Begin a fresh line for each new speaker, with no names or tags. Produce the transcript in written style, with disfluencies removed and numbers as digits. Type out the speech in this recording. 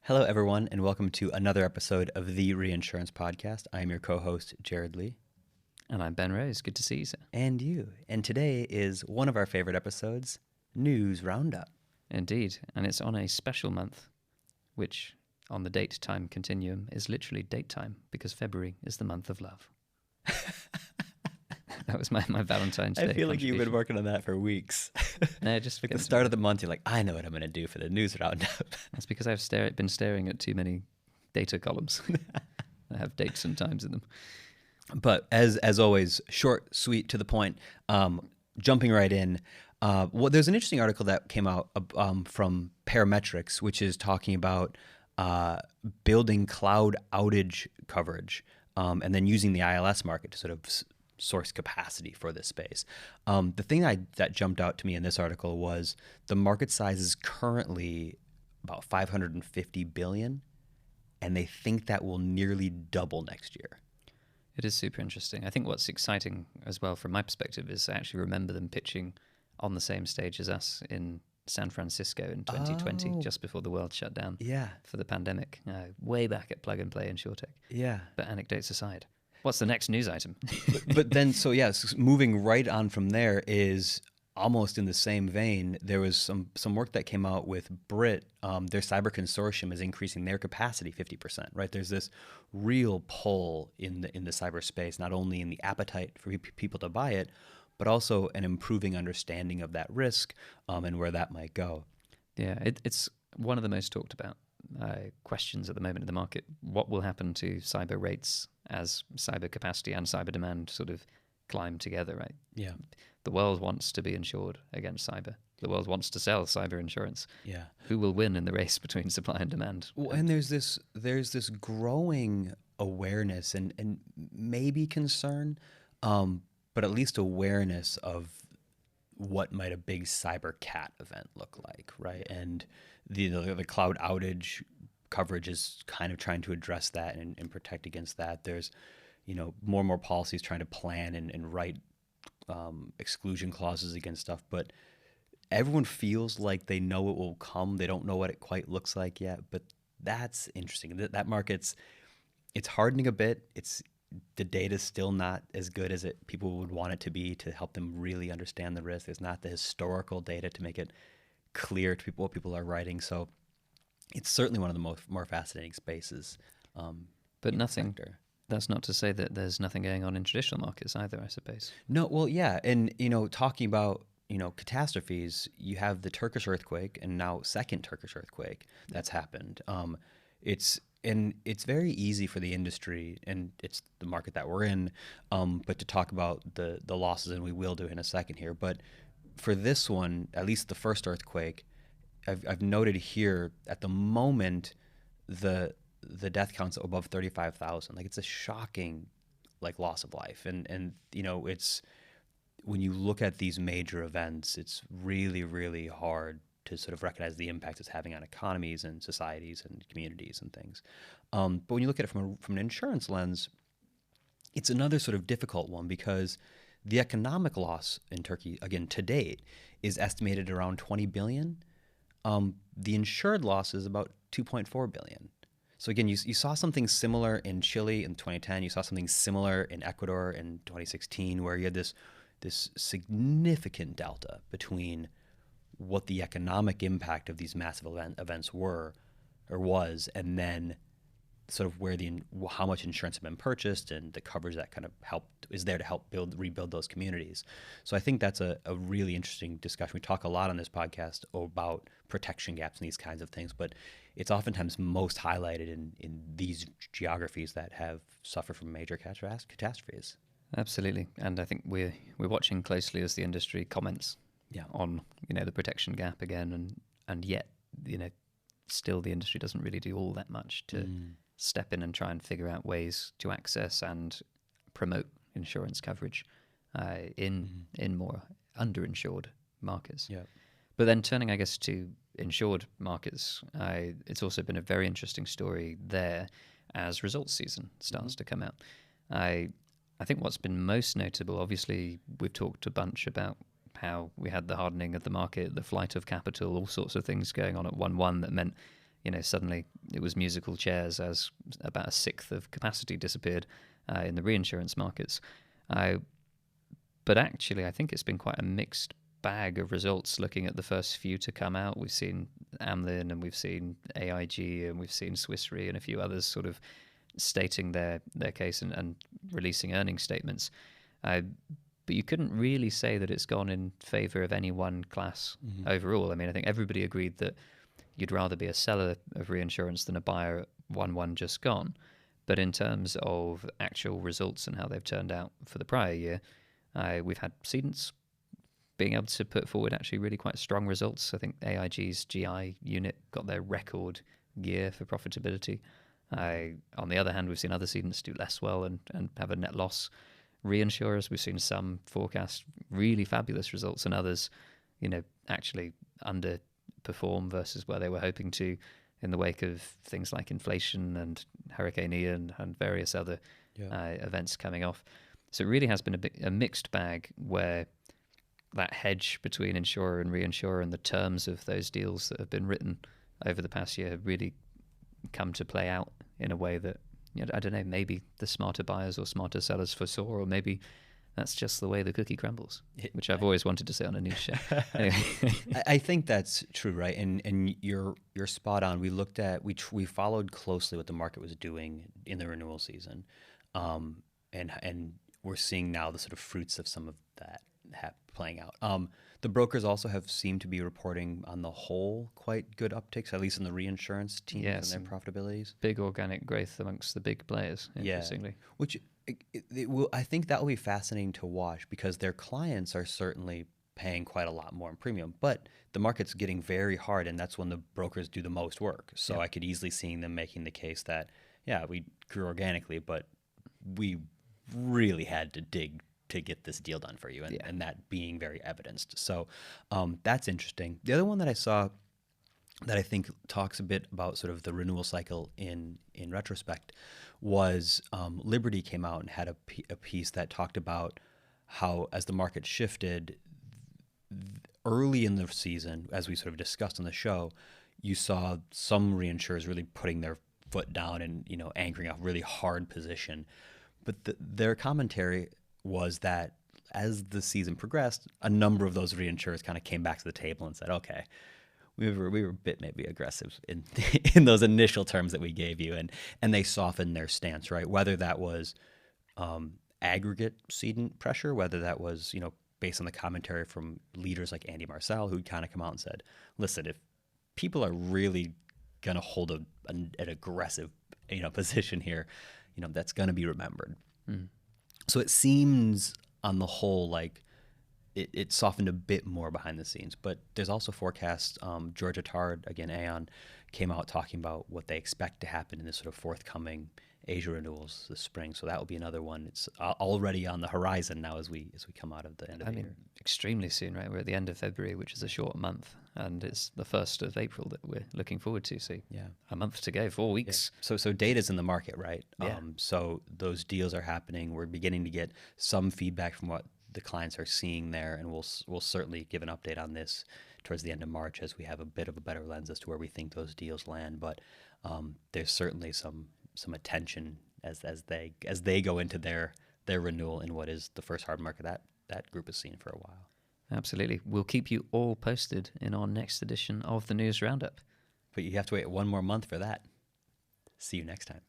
Hello, everyone, and welcome to another episode of the Reinsurance Podcast. I am your co-host, Jerad Lee.
And I'm Ben Rose. Good to see you, sir.
And you. And today is one of our favorite episodes, News Roundup.
Indeed. And it's on a special month, which on the date-time continuum is literally date time, because February is the month of love. That was my Valentine's Day.
I feel like you've been working on that for weeks.
No, just
at the start of the month, you're like, I know what I'm going to do for the News Roundup.
That's because I've been staring at too many data columns. I have dates and times in them.
But as always, short, sweet, to the point, jumping right in. There's an interesting article that came out from Parametrics, which is talking about building cloud outage coverage and then using the ILS market to sort of source capacity for this space. The thing that jumped out to me in this article was the market size is currently about 550 billion, and they think that will nearly double next year.
It is super interesting. I think what's exciting as well from my perspective is I actually remember them pitching on the same stage as us in San Francisco in 2020, just before the world shut down for the pandemic, way back at Plug and Play and SureTech.
Yeah.
But anecdotes aside, what's the next news item?
but then, so moving right on from there is almost in the same vein. There was some work that came out with Brit. Their cyber consortium is increasing their capacity 50%. Right, there's this real pull in the cyberspace, not only in the appetite for people to buy it, but also an improving understanding of that risk and where that might go.
Yeah, it's one of the most talked about questions at the moment in the market. What will happen to cyber rates as cyber capacity and cyber demand sort of climb together, right?
Yeah.
The world wants to be insured against cyber. The world wants to sell cyber insurance.
Yeah.
Who will win in the race between supply and demand?
Well, and there's this growing awareness and maybe concern, but at least awareness of what might a big cyber cat event look like, right? And the cloud outage coverage is kind of trying to address that and protect against that. There's, more and more policies trying to plan and write exclusion clauses against stuff, but everyone feels like they know it will come. They don't know what it quite looks like yet, but that's interesting. That market's, it's hardening a bit. The data's still not as good as people would want it to be to help them really understand the risk. There's not the historical data to make it clear to people what people are writing. So it's certainly one of the more fascinating spaces.
But nothing. That's not to say that there's nothing going on in traditional markets either, I suppose.
No, well, yeah, and talking about catastrophes, you have the Turkish earthquake and now second Turkish earthquake that's happened. It's very easy for the industry, and it's the market that we're in, but to talk about the losses, and we will do in a second here. But for this one, at least the first earthquake, I've noted here at the moment the death count's above 35,000. Like, it's a shocking loss of life, and it's when you look at these major events, it's really, really hard to sort of recognize the impact it's having on economies and societies and communities and things. But when you look at it from an insurance lens, it's another sort of difficult one because the economic loss in Turkey, again, to date, is estimated around 20 billion. The insured loss is about 2.4 billion. So again, you saw something similar in Chile in 2010. You saw something similar in Ecuador in 2016, where you had this significant delta between what the economic impact of these massive events was, and then sort of how much insurance had been purchased and the coverage that kind of is there to help rebuild those communities. So I think that's a really interesting discussion. We talk a lot on this podcast about protection gaps and these kinds of things, but it's oftentimes most highlighted in these geographies that have suffered from major catastrophes.
Absolutely, and I think we're watching closely as the industry comments on the protection gap again, and yet still the industry doesn't really do all that much to step in and try and figure out ways to access and promote insurance coverage in more underinsured markets.
Yeah.
But then turning, I guess, to insured markets, it's also been a very interesting story there as results season starts to come out. I think what's been most notable, obviously, we've talked a bunch about how we had the hardening of the market, the flight of capital, all sorts of things going on at 1/1 that meant suddenly it was musical chairs as about a sixth of capacity disappeared in the reinsurance markets. But actually, I think it's been quite a mixed bag of results looking at the first few to come out. We've seen Amlin and we've seen AIG and we've seen Swiss Re and a few others sort of stating their case and releasing earnings statements. But you couldn't really say that it's gone in favour of any one class overall. I mean, I think everybody agreed that you'd rather be a seller of reinsurance than a buyer at 1/1 just gone. But in terms of actual results and how they've turned out for the prior year, we've had cedents being able to put forward actually really quite strong results. I think AIG's GI unit got their record year for profitability. On the other hand, we've seen other cedents do less well and have a net loss. Reinsurers, we've seen some forecast really fabulous results and others, actually underperform versus where they were hoping to in the wake of things like inflation and Hurricane Ian and various other events coming off. So it really has been a mixed bag where that hedge between insurer and reinsurer and the terms of those deals that have been written over the past year have really come to play out in a way that, I don't know, maybe the smarter buyers or smarter sellers foresaw, or maybe that's just the way the cookie crumbles, which I've always wanted to say on a news show. Anyway.
I think that's true, right? And you're spot on. We followed closely what the market was doing in the renewal season, and we're seeing now the sort of fruits of some of that playing out. The brokers also have seemed to be reporting on the whole quite good upticks, at least in the reinsurance teams and their profitabilities.
Big organic growth amongst the big players, interestingly.
Yeah, which I think that will be fascinating to watch because their clients are certainly paying quite a lot more in premium, but the market's getting very hard, and that's when the brokers do the most work. So I could easily see them making the case that, we grew organically, but we really had to dig to get this deal done for you, and that being very evidenced. So that's interesting. The other one that I saw that I think talks a bit about sort of the renewal cycle in retrospect was Liberty came out and had a piece that talked about how as the market shifted early in the season, as we sort of discussed on the show, you saw some reinsurers really putting their foot down and anchoring a really hard position. But their commentary was that as the season progressed, a number of those reinsurers kind of came back to the table and said, okay, we were a bit maybe aggressive in those initial terms that we gave you, and they softened their stance, right? Whether that was aggregate cedent pressure, whether that was based on the commentary from leaders like Andy Marcel, who'd kind of come out and said, listen, if people are really going to hold an aggressive position here, that's going to be remembered. So it seems on the whole like it softened a bit more behind the scenes, but there's also forecasts. George Attard, again, Aon, came out talking about what they expect to happen in this sort of forthcoming Asia renewals this spring. So that will be another one. It's already on the horizon now as we come out of the end of the year.
Extremely soon, right? We're at the end of February, which is a short month, and it's the 1st of April that we're looking forward to. So a month to go, 4 weeks.
Yeah. So data's in the market, right? So those deals are happening. We're beginning to get some feedback from what the clients are seeing there, and we'll certainly give an update on this towards the end of March as we have a bit of a better lens as to where we think those deals land. But there's certainly some attention as they go into their renewal in what is the first hard market that group has seen for a while.
Absolutely. We'll keep you all posted in our next edition of the News Roundup.
But you have to wait one more month for that. See you next time.